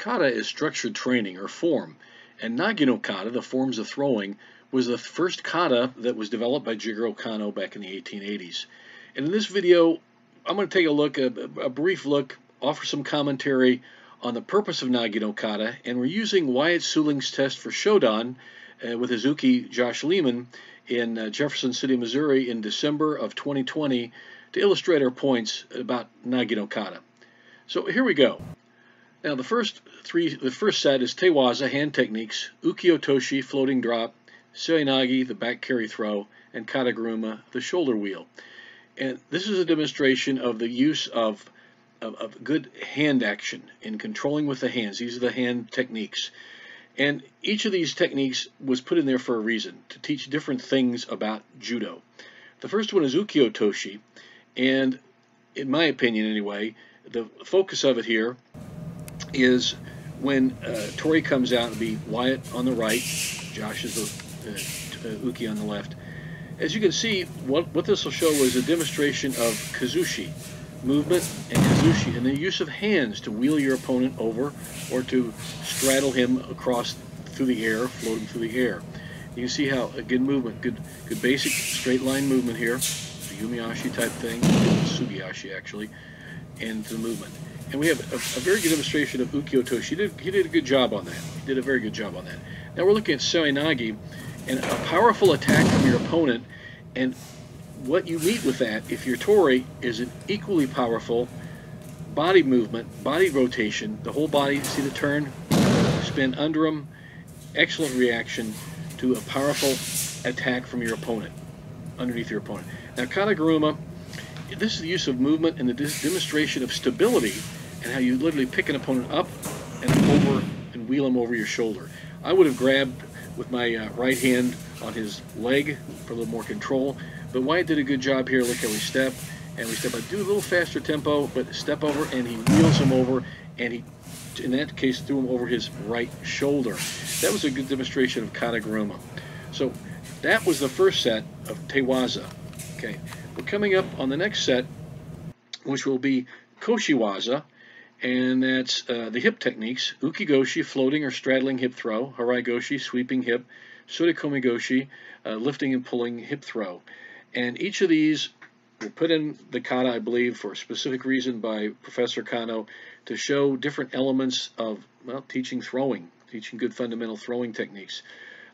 Kata is structured training or form, and Nage no Kata, the forms of throwing, was the first kata that was developed by Jigoro Kano back in the 1880s. And in this video, I'm going to take a look, a brief look, offer some commentary on the purpose of Nage no Kata, and we're using Wyatt Suling's test for Shodan with his Uki Josh Lehman in Jefferson City, Missouri in December of 2020 to illustrate our points about Nage no Kata. So here we go. Now the first set is Tewaza, hand techniques, Ukiotoshi, floating drop, Seoinage, the back carry throw, and Kanagaruma, the shoulder wheel. And this is a demonstration of the use of good hand action in controlling with the hands. These are the hand techniques. And each of these techniques was put in there for a reason, to teach different things about judo. The first one is Ukiotoshi, and in my opinion anyway, the focus of it here is when Tori comes out, and be Wyatt on the right, Josh is the Uki on the left. As you can see, what this will show is a demonstration of Kazushi movement and Kazushi, and the use of hands to wheel your opponent over or to straddle him across through the air, floating through the air. You can see how, again, movement, good basic straight line movement here, the Yumiashi type thing, Sugiashi actually, and the movement. And we have a very good demonstration of Ukiotoshi. He did a good job on that. He did a very good job on that. Now we're looking at Seoinage, and a powerful attack from your opponent, and what you meet with that, if your Tori, is an equally powerful body movement, body rotation, the whole body, see the turn, spin under him, excellent reaction to a powerful attack from your opponent, underneath your opponent. Now Kanagaruma, this is the use of movement and the demonstration of stability, and how you literally pick an opponent up and over and wheel him over your shoulder. I would have grabbed with my right hand on his leg for a little more control, but Wyatt did a good job here. Look how we step, and we step. I do a little faster tempo, but step over, and he wheels him over, and he, in that case, threw him over his right shoulder. That was a good demonstration of Kanagaruma. So that was the first set of Tewaza. Okay, we're coming up on the next set, which will be Koshiwaza, and that's the hip techniques: Ukigoshi, floating or straddling hip throw; Haraigoshi, sweeping hip; Surikomigoshi, lifting and pulling hip throw. And each of these were put in the kata, I believe, for a specific reason by Professor Kano, to show different elements of, well, teaching throwing, teaching good fundamental throwing techniques.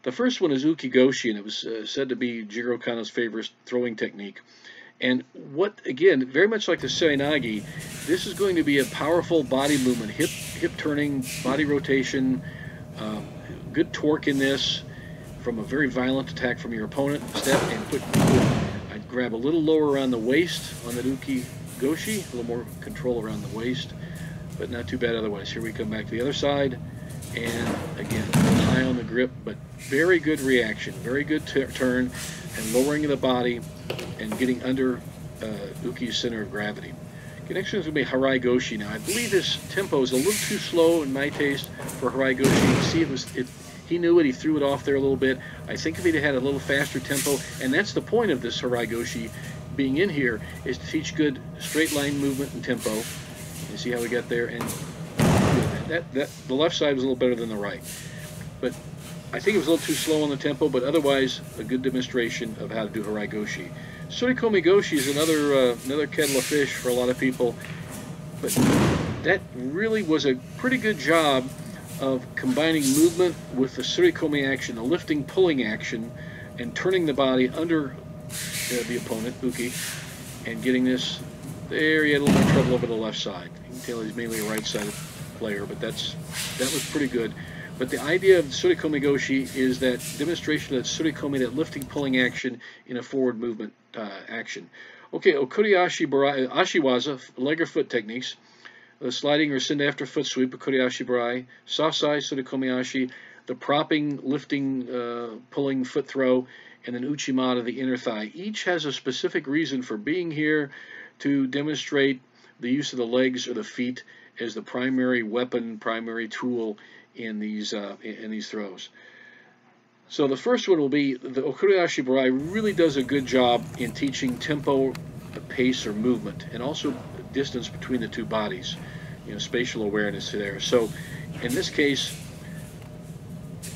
The first one is Ukigoshi, and it was said to be Jigoro Kano's favorite throwing technique. And what, again, very much like the Seoinage, this is going to be a powerful body movement, hip turning, body rotation, good torque in this, from a very violent attack from your opponent. Step and I'd grab a little lower around the waist on the Ukigoshi, a little more control around the waist, but not too bad otherwise. Here we come back to the other side, and again, high on the grip, but very good reaction, very good turn, and lowering of the body, and getting under Uki's center of gravity. Okay, next one is going to be Haraigoshi. Now, I believe this tempo is a little too slow in my taste for Haraigoshi. You can see he knew it, he threw it off there a little bit. I think if he'd had a little faster tempo, and that's the point of this Haraigoshi being in here, is to teach good straight line movement and tempo. You see how we got there, and the left side was a little better than the right. But I think it was a little too slow on the tempo, but otherwise a good demonstration of how to do Haraigoshi. Surikomigoshi is another kettle of fish for a lot of people, but that really was a pretty good job of combining movement with the surikomi action, the lifting, pulling action, and turning the body under the opponent, Uki, and getting this. There, he had a little more trouble over the left side. You can tell he's mainly a right-sided player, but that was pretty good. But the idea of Surikomigoshi is that demonstration of that surikomi, that lifting, pulling action in a forward movement action. Okay, Okuriashi Barai, Ashiwaza, leg or foot techniques. Sliding or send after foot sweep, Okuriashi Barai. Soft side, Surikomiashi. The propping, lifting, pulling foot throw. And then Uchimada, the inner thigh. Each has a specific reason for being here, to demonstrate the use of the legs or the feet as the primary weapon, primary tool in these throws. So the first one will be the Okuriashi Barai. Really does a good job in teaching tempo, pace, or movement, and also distance between the two bodies. Spatial awareness there. So In this case,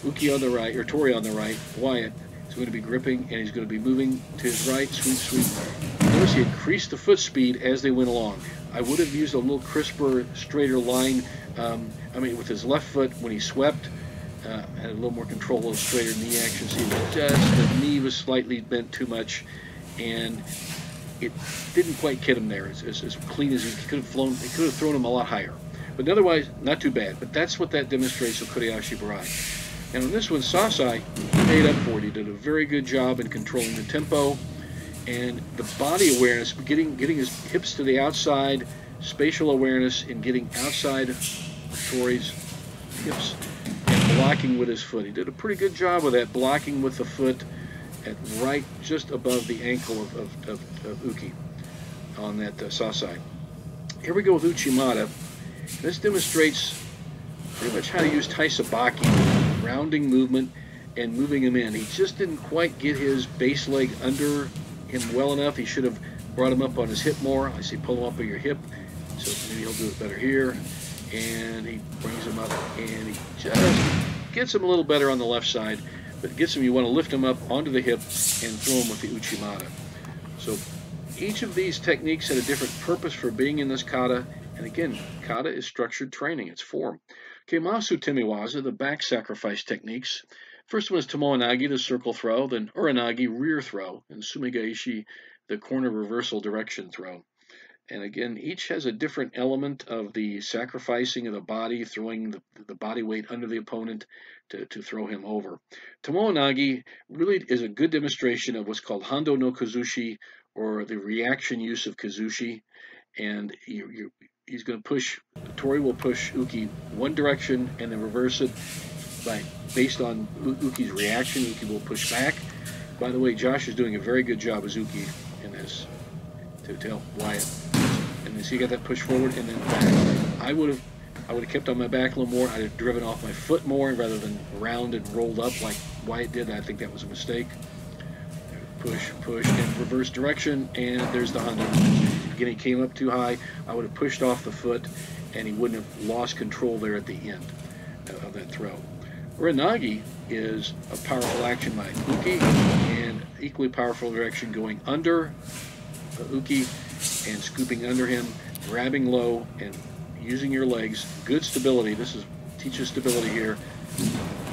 Uki on the right, or Tori on the right, Wyatt is going to be gripping, and he's going to be moving to his right, sweep, sweep. Notice he increased the foot speed as they went along. I would have used a little crisper, straighter line. With his left foot, when he swept, had a little more control, a little straighter knee action. See, the knee was slightly bent too much, and it didn't quite get him there as clean as he could have flown. It could have thrown him a lot higher. But otherwise, not too bad. But that's what that demonstrates of Kodayashi Barai. And on this one, Sasai made up for it. He did a very good job in controlling the tempo and the body awareness, getting his hips to the outside, spatial awareness in getting outside of Tori's hips and blocking with his foot. He did a pretty good job of that, blocking with the foot at right just above the ankle of Uki on that Sasai. Here we go with Uchimada. This demonstrates pretty much how to use Taisabaki, rounding movement and moving him in. He just didn't quite get his base leg under him well enough. He should have brought him up on his hip more. I say pull him up on your hip, so maybe he'll do it better here. And he brings him up, and he just gets him a little better on the left side, but gets him, you want to lift him up onto the hip and throw him with the Uchimada. So each of these techniques had a different purpose for being in this kata, and again, kata is structured training, it's form. Okay, Masu Temiwaza, the back sacrifice techniques. First one is Tomoe-nage, the circle throw, then Uranage, rear throw, and Sumigaishi, the corner reversal direction throw. And again, each has a different element of the sacrificing of the body, throwing the body weight under the opponent to throw him over. Tomoe-nage really is a good demonstration of what's called Hando no Kazushi, or the reaction use of Kazushi. And he's going to push, Tori will push Uki one direction and then reverse it based on Uki's reaction. Uki will push back. By the way, Josh is doing a very good job as Uki in this to tell Wyatt. And then see, he got that push forward and then back. I would have kept on my back a little more. I'd have driven off my foot more rather than round and rolled up like Wyatt did. I think that was a mistake. Push, push, and reverse direction, and there's the Hondo. Again, he came up too high. I would have pushed off the foot, and he wouldn't have lost control there at the end of that throw. Uranage is a powerful action by Uki, and equally powerful direction going under Uki and scooping under him, grabbing low, and using your legs. Good stability. This teaches stability here.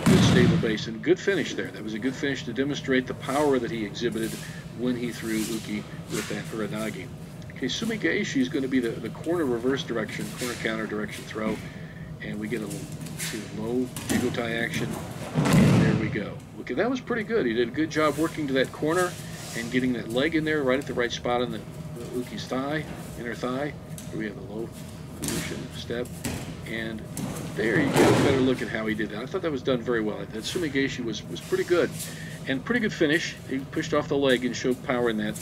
Good stable base and good finish there. That was a good finish to demonstrate the power that he exhibited when he threw Uki with that Uranage. Okay, Sumigaishi is going to be the corner reverse direction, corner counter direction throw, and we get a low jigotai action, and there we go. Okay, that was pretty good. He did a good job working to that corner and getting that leg in there right at the right spot on the Uki's thigh, inner thigh. Here we have the low position step, and there you get a better look at how he did that. I thought that was done very well. That Sumigaishi was pretty good, and pretty good finish. He pushed off the leg and showed power in that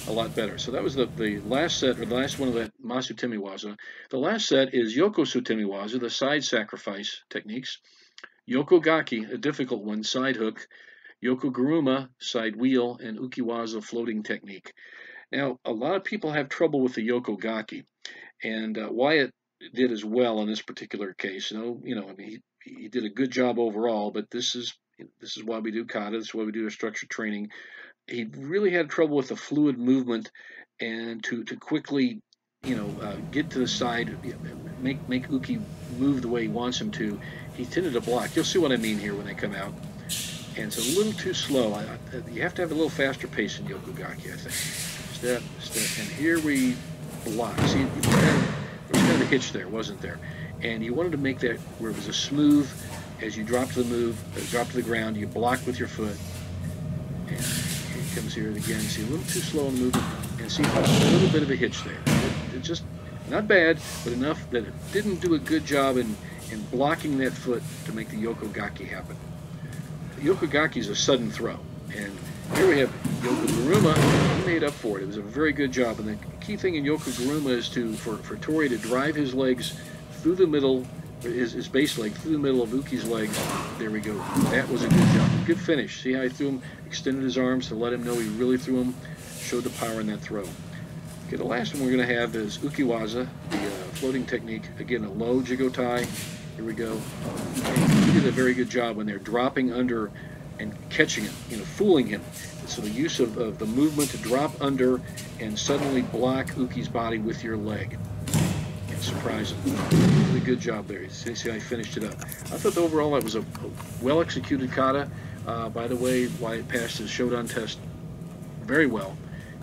a lot better. So that was the last set, or the last one of that Masu Temiwaza. The last set is Yokosu Temiwaza, the side sacrifice techniques. Yokogaki, a difficult one, side hook. Yokoguruma, side wheel, and Ukiwaza, floating technique. Now, a lot of people have trouble with the Yokogaki, and Wyatt did as well in this particular case. He did a good job overall, but this is why we do kata. This is why we do our structured training. He really had trouble with the fluid movement and to quickly, get to the side, make Uki move the way he wants him to. He tended to block. You'll see what I mean here when they come out. And it's a little too slow. You have to have a little faster pace in Yokogaki, I think. Step, step, and here we block. See, there was kind of a hitch there, wasn't there? And you wanted to make that where it was a smooth, as you drop to the ground, you block with your foot. And here it comes here again. See, a little too slow in the movement. And see, a little bit of a hitch there. It's just not bad, but enough that it didn't do a good job in blocking that foot to make the Yokogaki happen. Yokogaki is a sudden throw, and here we have Yokoguruma. He made up for it. It was a very good job, and the key thing in Yokoguruma is for Tori to drive his legs through the middle, his base leg through the middle of Uki's legs. There we go. That was a good job. Good finish. See how he threw him, extended his arms to let him know he really threw him, showed the power in that throw. Okay, the last one we're going to have is Ukiwaza, the floating technique. Again, a low jigotai Here we go. And he did a very good job when they're dropping under and catching him, fooling him. So the use of the movement to drop under and suddenly block Uki's body with your leg. And surprise him. Really good job there. You see how I finished it up. I thought overall that was a well-executed kata. By the way, Wyatt passed his Shodan test very well,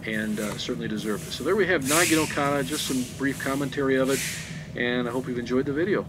and certainly deserved it. So there we have Nage no Kata, just some brief commentary of it, and I hope you've enjoyed the video.